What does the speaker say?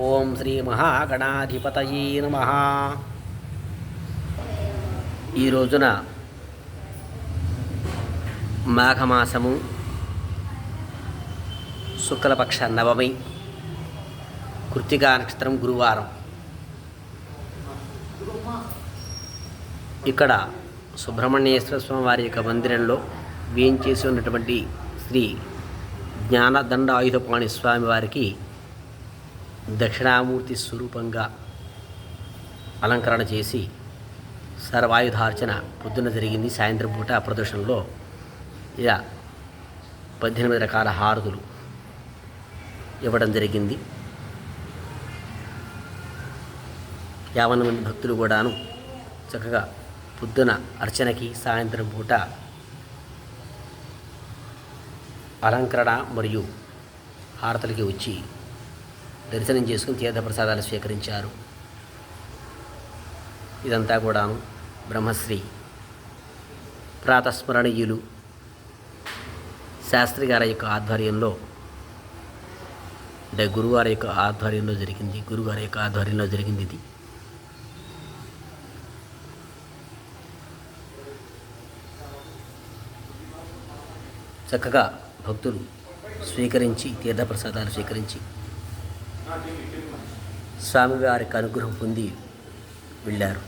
ఓం శ్రీ మహాగణాధిపతయే నమః. ఈ రోజున మాఘమాసము శుక్లపక్ష నవమి, కృత్తికా నక్షత్రం, గురువారం. ఇక్కడ సుబ్రహ్మణ్యేశ్వర స్వామి వారి యొక్క మందిరంలో వేయించేసి ఉన్నటువంటి శ్రీ జ్ఞానదండాయుధపాణి స్వామి వారికి దక్షిణామూర్తి స్వరూపంగా అలంకరణ చేసి సర్వాయుధార్చన పొద్దున జరిగింది. సాయంత్రం పూట ప్రదర్శనలో ఇలా 18 రకాల హారతులు ఇవ్వడం జరిగింది. 50 మంది భక్తులు కూడాను చక్కగా పొద్దున అర్చనకి, సాయంత్రం పూట అలంకరణ మరియు హారతులకి వచ్చి దర్శనం చేసుకుని తీర్థప్రసాదాలు స్వీకరించారు. ఇదంతా కూడాను బ్రహ్మశ్రీ ప్రాతస్మరణీయులు శాస్త్రి గారి యొక్క ఆధ్వర్యంలో, అంటే గురువారి యొక్క ఆధ్వర్యంలో జరిగింది. ఇది చక్కగా భక్తులు స్వీకరించి, తీర్థప్రసాదాలు స్వీకరించి స్వామివారికి అనుగ్రహం పొంది వెళ్ళారు.